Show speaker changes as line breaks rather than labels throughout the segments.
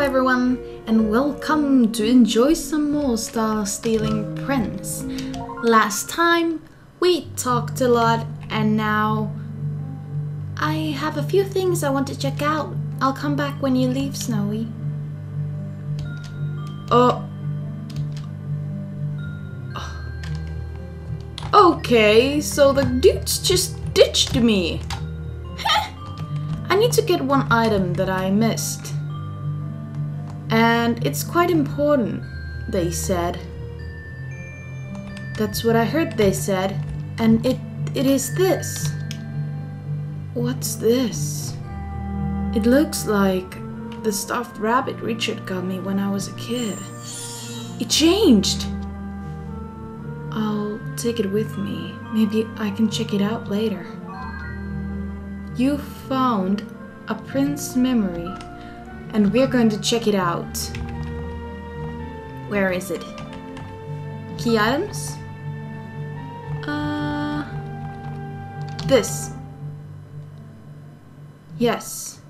everyone, and welcome to enjoy some more Star Stealing Prince. Last time we talked a lot, and now I have a few things I want to check out. I'll come back when you leave, Snowy. Okay, so the dudes just ditched me. I need to get one item that I missed. And it's quite important, they said. That's what I heard they said. And it is this. What's this? It looks like the stuffed rabbit Richard got me when I was a kid. It changed. I'll take it with me. Maybe I can check it out later. You found a prince memory, and we're going to check it out. Where is it? Key items? This. Yes.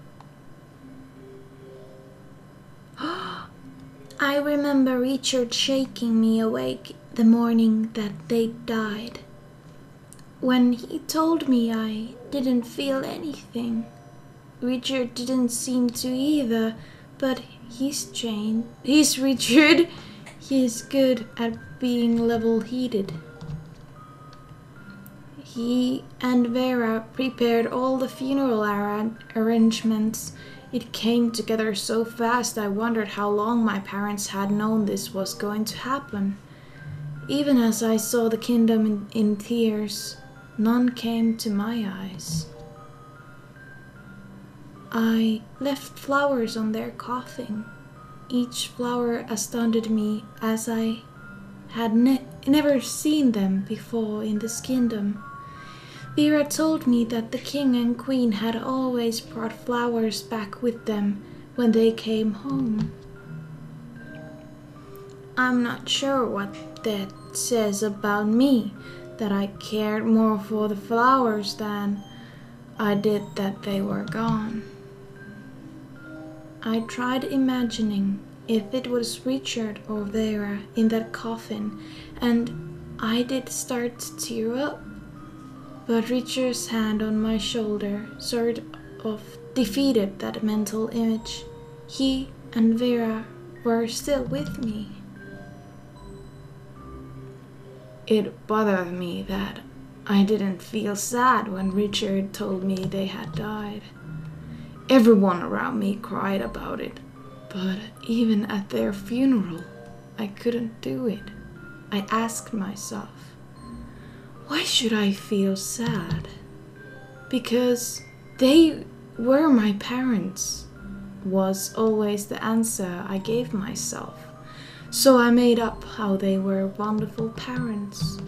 I remember Richard shaking me awake the morning that they died. When he told me I didn't feel anything. Richard didn't seem to either, but he's changed. He's Richard. He's good at being level-headed. He and Vera prepared all the funeral arrangements. It came together so fast I wondered how long my parents had known this was going to happen. Even as I saw the kingdom in tears, none came to my eyes. I left flowers on their coffin. Each flower astounded me as I had never seen them before in this kingdom. Vera told me that the king and queen had always brought flowers back with them when they came home. I'm not sure what that says about me, that I cared more for the flowers than I did that they were gone. I tried imagining if it was Richard or Vera in that coffin, and I did start to tear up. But Richard's hand on my shoulder sort of defeated that mental image. He and Vera were still with me. It bothered me that I didn't feel sad when Richard told me they had died. Everyone around me cried about it, but even at their funeral, I couldn't do it. I asked myself, why should I feel sad? Because they were my parents, was always the answer I gave myself. So I made up how they were wonderful parents.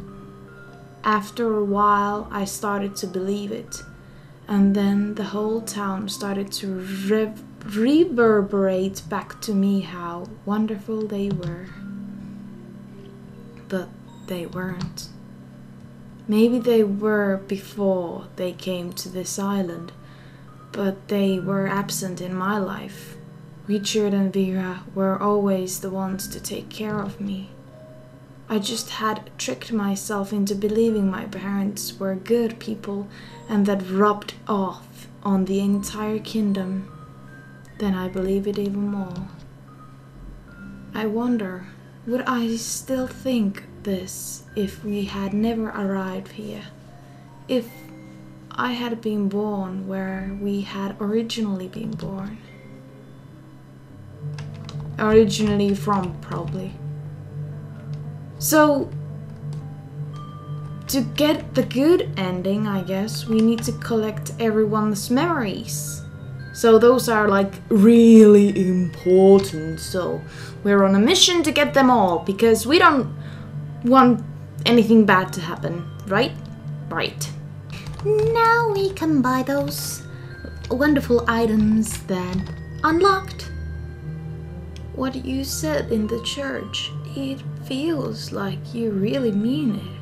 After a while, I started to believe it. And then the whole town started to reverberate back to me how wonderful they were. But they weren't. Maybe they were before they came to this island, but they were absent in my life. Richard and Vera were always the ones to take care of me. I just had tricked myself into believing my parents were good people, and that rubbed off on the entire kingdom. Then I believe it even more. I wonder, would I still think this if we had never arrived here? If I had been born where we had originally been born? Originally from, probably. So, to get the good ending, I guess, we need to collect everyone's memories. So those are like really important. So we're on a mission to get them all, because we don't want anything bad to happen, right? Right. Now we can buy those wonderful items then. Unlocked. What you said in the church, it feels like you really mean it.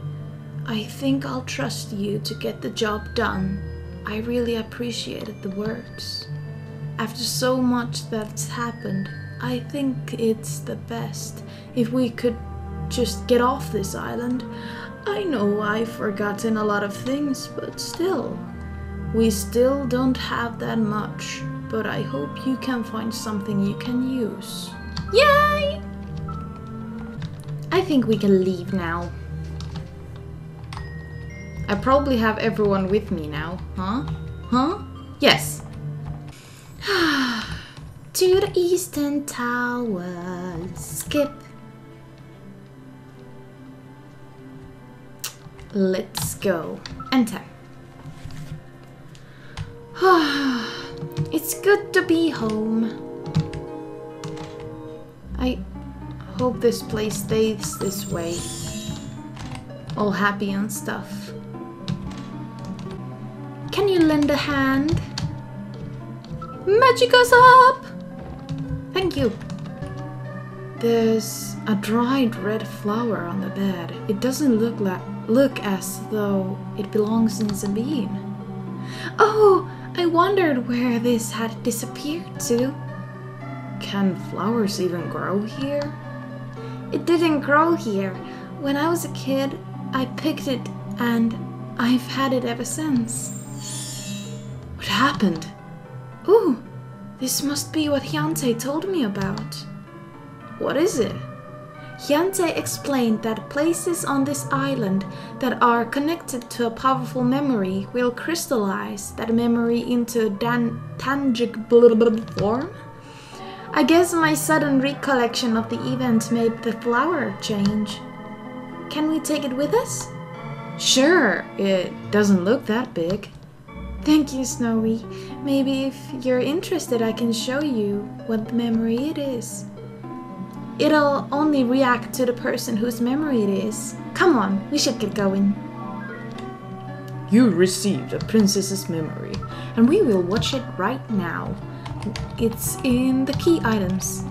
I think I'll trust you to get the job done. I really appreciated the words. After so much that's happened, I think it's the best if we could just get off this island. I know I've forgotten a lot of things, but still. We still don't have that much, but I hope you can find something you can use. Yay! I think we can leave now. I probably have everyone with me now, huh? Huh? Yes. To the Eastern Tower. Skip. Let's go. Enter. It's good to be home. I hope this place stays this way. All happy and stuff. Can you lend a hand? Magic us up! Thank you. There's a dried red flower on the bed. It doesn't look as though it belongs in Sabine. Oh, I wondered where this had disappeared to. Can flowers even grow here? It didn't grow here. When I was a kid, I picked it and I've had it ever since. What happened? Ooh, this must be what Hyante told me about. What is it? Hyante explained that places on this island that are connected to a powerful memory will crystallize that memory into tangible form. I guess my sudden recollection of the event made the flower change. Can we take it with us? Sure, it doesn't look that big. Thank you, Snowy. Maybe if you're interested, I can show you what memory it is. It'll only react to the person whose memory it is. Come on, we should get going. You received a princess's memory, and we will watch it right now. It's in the key items.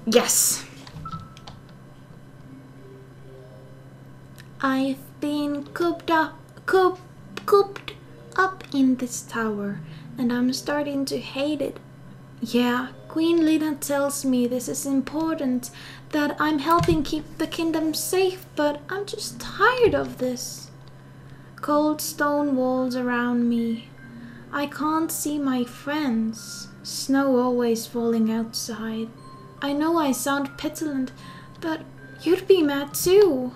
Yes! I've been cooped up in this tower, and I'm starting to hate it. Yeah, Queen Lina tells me this is important, that I'm helping keep the kingdom safe, but I'm just tired of this. Cold stone walls around me. I can't see my friends. Snow always falling outside. I know I sound petulant, but you'd be mad too.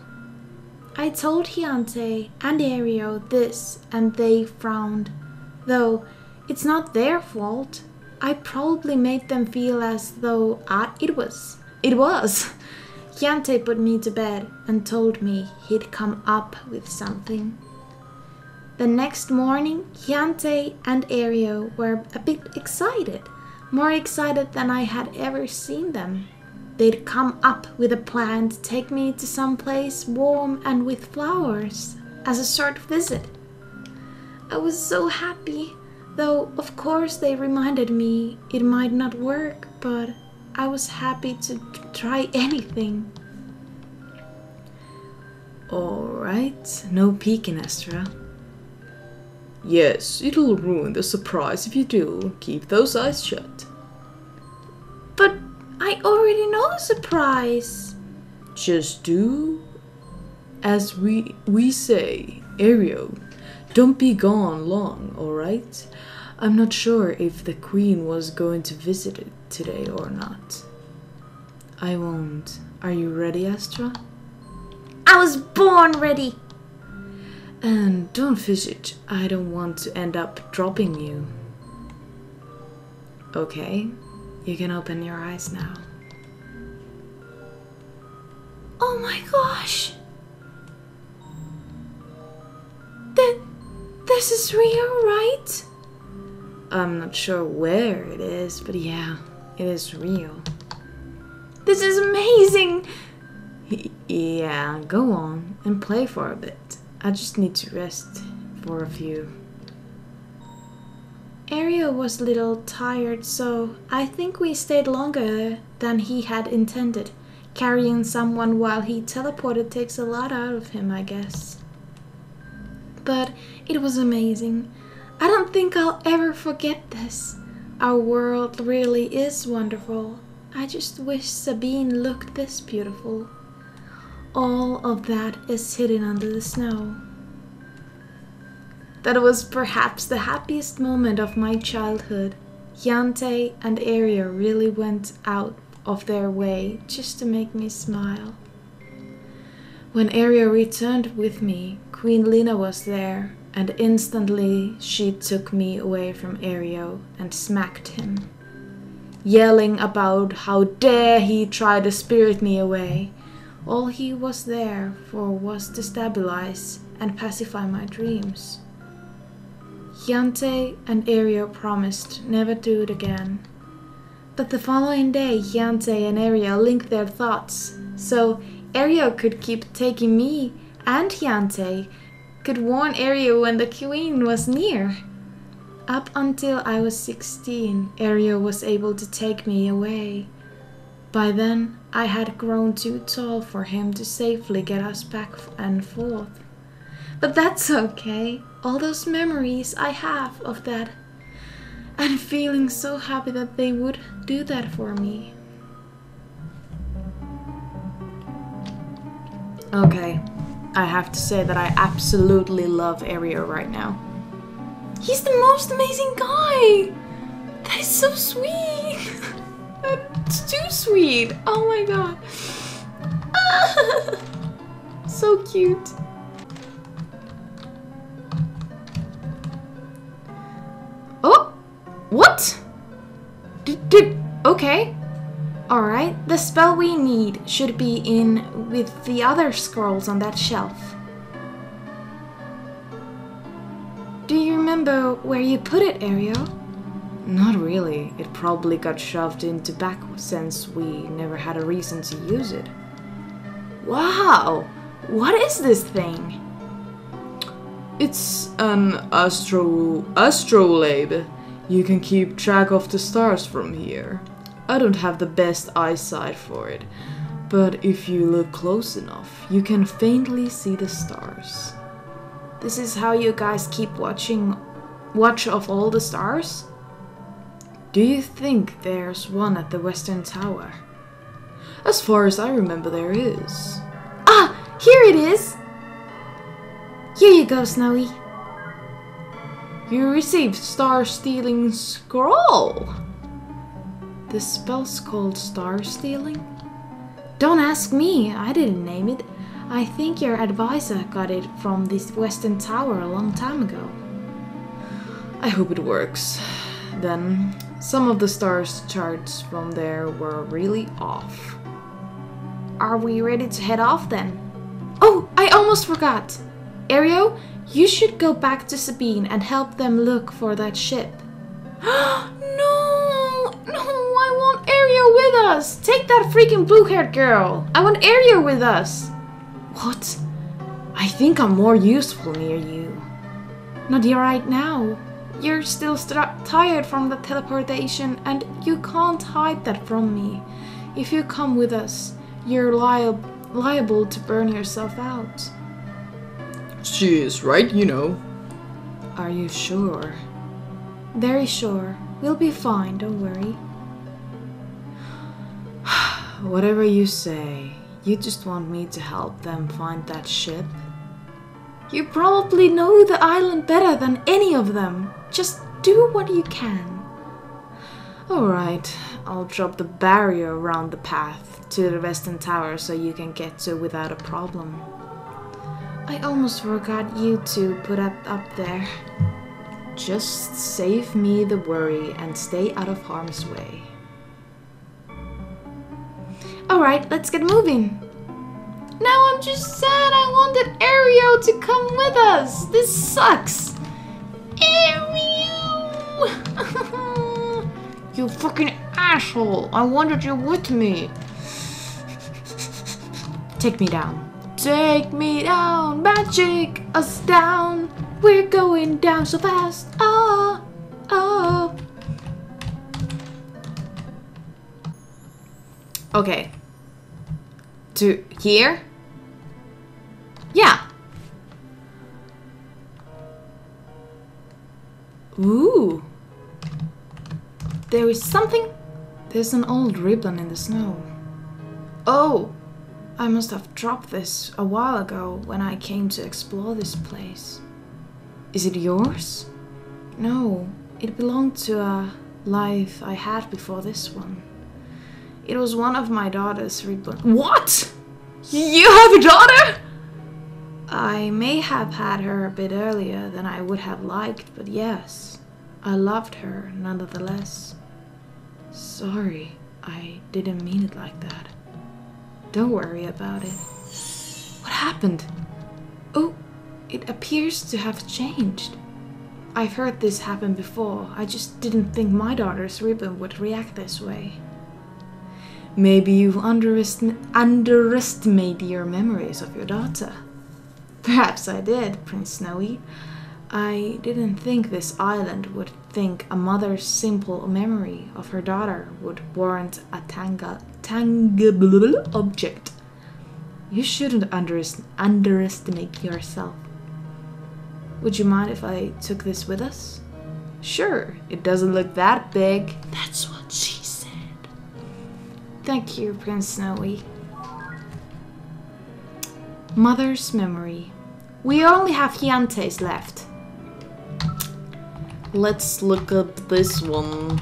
I told Hyante and Ario this, and they frowned. Though it's not their fault. I probably made them feel as though it was. Hyante put me to bed and told me he'd come up with something. The next morning, Hyante and Ario were a bit excited. More excited than I had ever seen them. They'd come up with a plan to take me to some place warm and with flowers, as a short visit. I was so happy, though of course they reminded me it might not work, but I was happy to try anything. Alright, no peeking, Astra. Yes, it'll ruin the surprise if you do. Keep those eyes shut. But I already know the surprise. Just do as we say. Ario, don't be gone long, alright? I'm not sure if the queen was going to visit it today or not. I won't. Are you ready, Astra? I was born ready! And don't fidget. I don't want to end up dropping you. Okay, you can open your eyes now. Oh my gosh! This is real, right? I'm not sure where it is, but yeah, it is real. This is amazing! Yeah, go on and play for a bit. I just need to rest for a few. Ario was a little tired, so I think we stayed longer than he had intended. Carrying someone while he teleported takes a lot out of him, I guess. But it was amazing. I don't think I'll ever forget this. Our world really is wonderful. I just wish Sabine looked this beautiful. All of that is hidden under the snow. That was perhaps the happiest moment of my childhood. Yante and Aria really went out of their way just to make me smile. When Aria returned with me, Queen Lina was there, and instantly she took me away from Ario and smacked him, yelling about how dare he try to spirit me away. All he was there for was to stabilize and pacify my dreams. Yante and Ario promised never to do it again. But the following day, Yante and Ario linked their thoughts, so Ario could keep taking me, and Yante could warn Ario when the queen was near. Up until I was 16, Ario was able to take me away. By then, I had grown too tall for him to safely get us back and forth. But that's okay. All those memories I have of that, and feeling so happy that they would do that for me. Okay, I have to say that I absolutely love Ario right now. He's the most amazing guy! That is so sweet! That's too sweet! Oh my god. So cute. Oh! What? Okay. Alright, the spell we need should be in with the other scrolls on that shelf. Do you remember where you put it, Ario? Not really. It probably got shoved into back since we never had a reason to use it. Wow! What is this thing?
It's an astrolabe. You can keep track of the stars from here. I don't have the best eyesight for it, but if you look close enough, you can faintly see the stars.
This is how you guys keep watch of all the stars? Do you think there's one at the Western Tower?
As far as I remember, there is.
Ah! Here it is! Here you go, Snowy.
You received Star-Stealing Scroll!
The spell's called Star Stealing? Don't ask me, I didn't name it. I think your advisor got it from this Western Tower a long time ago.
I hope it works. Then, some of the stars charts from there were really off.
Are we ready to head off then? Oh, I almost forgot! Ario, you should go back to Sabine and help them look for that ship. No, I want Ario with us! Take that freaking blue-haired girl! I want Ario with us!
What? I think I'm more useful near you.
Not right now. You're still tired from the teleportation and you can't hide that from me. If you come with us, you're liable to burn yourself out.
She is right, you know.
Are you sure? Very sure. We'll be fine, don't worry.
Whatever you say, you just want me to help them find that ship?
You probably know the island better than any of them. Just do what you can.
Alright, I'll drop the barrier around the path to the Western Tower so you can get to it without a problem.
I almost forgot you two put up there.
Just save me the worry and stay out of harm's way.
Alright, let's get moving. Now I'm just sad I wanted Ario to come with us. This sucks. Ario!
You fucking asshole! I wanted you with me.
Take me down. Take me down, magic us down. We're going down so fast. Oh, oh.
Okay. To here? Yeah.
Ooh. There is something. There's an old ribbon in the snow. Oh, I must have dropped this a while ago when I came to explore this place.
Is it yours?
No, it belonged to a life I had before this one. It was one of my daughter's ribbon.
What? You have a daughter?
I may have had her a bit earlier than I would have liked, but yes, I loved her nonetheless.
Sorry, I didn't mean it like that.
Don't worry about it.
What happened?
Oh, it appears to have changed. I've heard this happen before. I just didn't think my daughter's ribbon would react this way.
Maybe you underestimate your memories of your daughter.
Perhaps I did, Prince Snowy. I didn't think this island would think a mother's simple memory of her daughter would warrant a tangible object.
You shouldn't underestimate yourself.
Would you mind if I took this with us?
Sure, it doesn't look that big.
That's what she said. Thank you, Prince Snowy. Mother's memory. We only have Hyantes left.
Let's look up this one.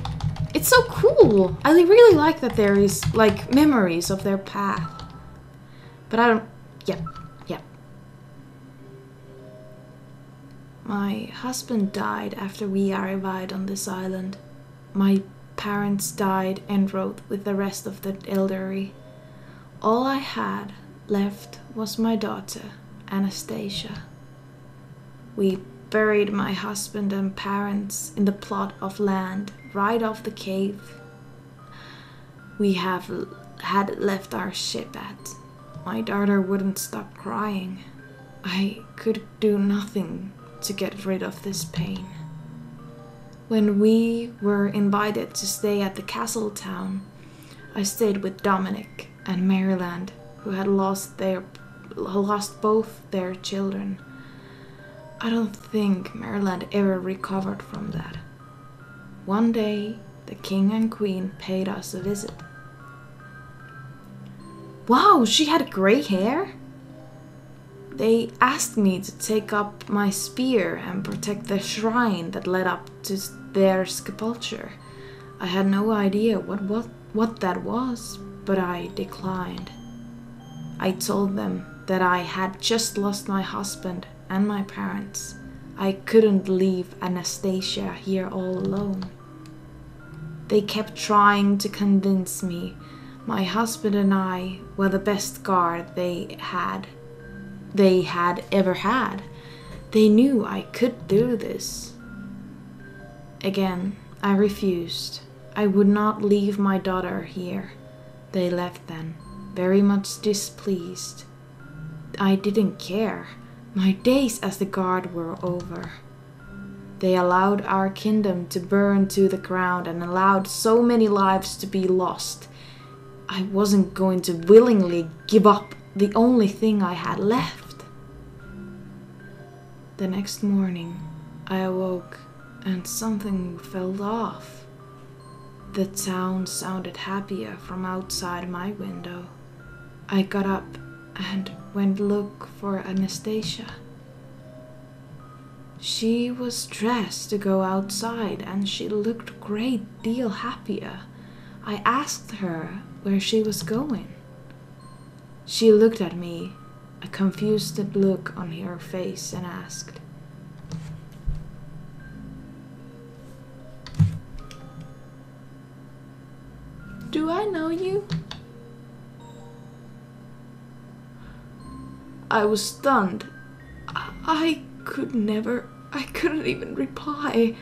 It's so cool. I really like that there is like memories of their path. But I don't. Yep. My husband died after we arrived on this island. My parents died en route with the rest of the elderly. All I had left was my daughter, Anastasia. We buried my husband and parents in the plot of land right off the cave we had left our ship at. My daughter wouldn't stop crying. I could do nothing to get rid of this pain. When we were invited to stay at the castle town, I stayed with Dominic and Maryland, who had lost both their children. I don't think Maryland ever recovered from that. One day, the king and queen paid us a visit. Wow, she had gray hair? They asked me to take up my spear and protect the shrine that led up to their sepulchre. I had no idea what that was, but I declined. I told them that I had just lost my husband and my parents. I couldn't leave Anastasia here all alone. They kept trying to convince me my husband and I were the best guard they had ever had. They knew I could do this. Again, I refused. I would not leave my daughter here. They left then, very much displeased. I didn't care. My days as the guard were over. They allowed our kingdom to burn to the ground and allowed so many lives to be lost. I wasn't going to willingly give up the only thing I had left. The next morning, I awoke and something fell off. The town sounded happier from outside my window. I got up and went look for Anastasia. She was dressed to go outside and she looked a great deal happier. I asked her where she was going. She looked at me, a confused look on her face, and asked, "Do I know you?" I was stunned. I couldn't even reply.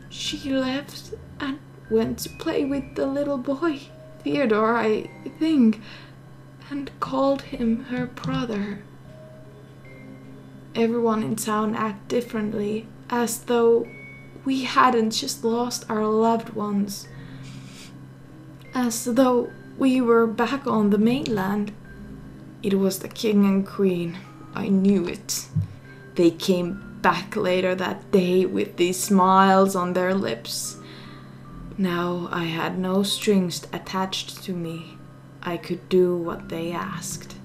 She left and went to play with the little boy, Theodore, I think, and called him her brother. Everyone in town acted differently, as though we hadn't just lost our loved ones. As though we were back on the mainland. It was the king and queen. I knew it. They came back later that day with these smiles on their lips. Now I had no strings attached to me. I could do what they asked.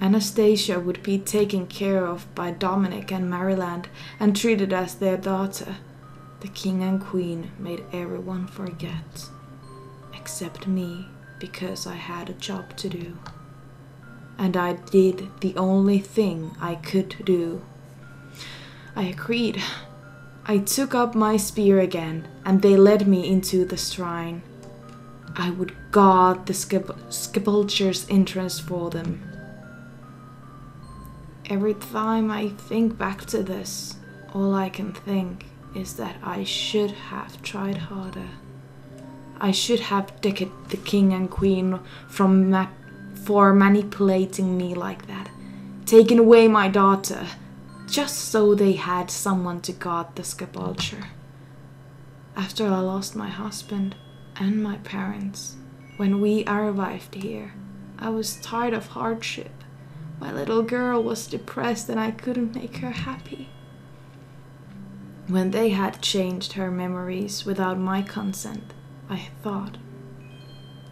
Anastasia would be taken care of by Dominic and Maryland and treated as their daughter. The king and queen made everyone forget, except me, because I had a job to do. And I did the only thing I could do. I agreed. I took up my spear again, and they led me into the shrine. I would guard the sepulchre's entrance for them. Every time I think back to this, all I can think is that I should have tried harder. I should have decked the king and queen for manipulating me like that, taken away my daughter, just so they had someone to guard the sepulchre. After I lost my husband and my parents, when we arrived here, I was tired of hardship. My little girl was depressed and I couldn't make her happy. When they had changed her memories without my consent, I thought,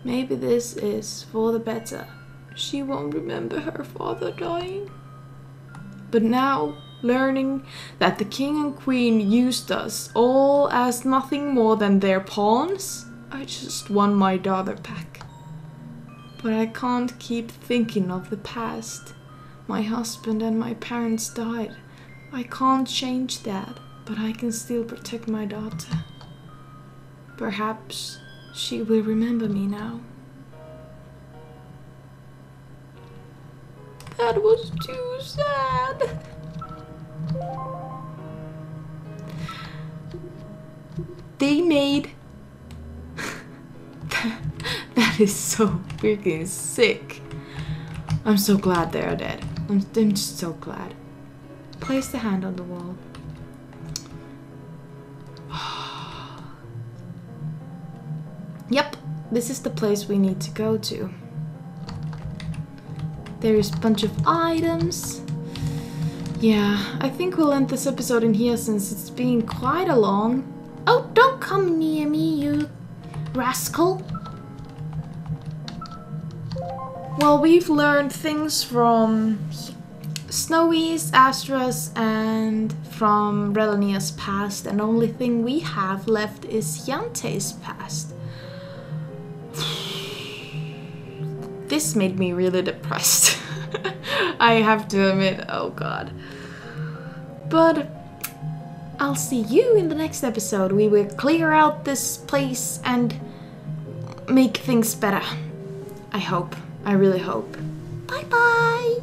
maybe this is for the better. She won't remember her father dying. But now, learning that the king and queen used us all as nothing more than their pawns, I just want my daughter back. But I can't keep thinking of the past. My husband and my parents died. I can't change that, but I can still protect my daughter. Perhaps she will remember me now. That was too sad. They made... That is so freaking sick. I'm so glad they're dead. I'm just so glad. Place the hand on the wall. Yep, this is the place we need to go to. There's a bunch of items. Yeah, I think we'll end this episode in here since it's been quite a long... Oh, don't come near me, you rascal. Well, we've learned things from Snowy's, Astra's, and from Relania's past, and the only thing we have left is Yante's past. This made me really depressed. I have to admit, oh god. But I'll see you in the next episode. We will clear out this place and make things better. I hope. I really hope. Bye bye.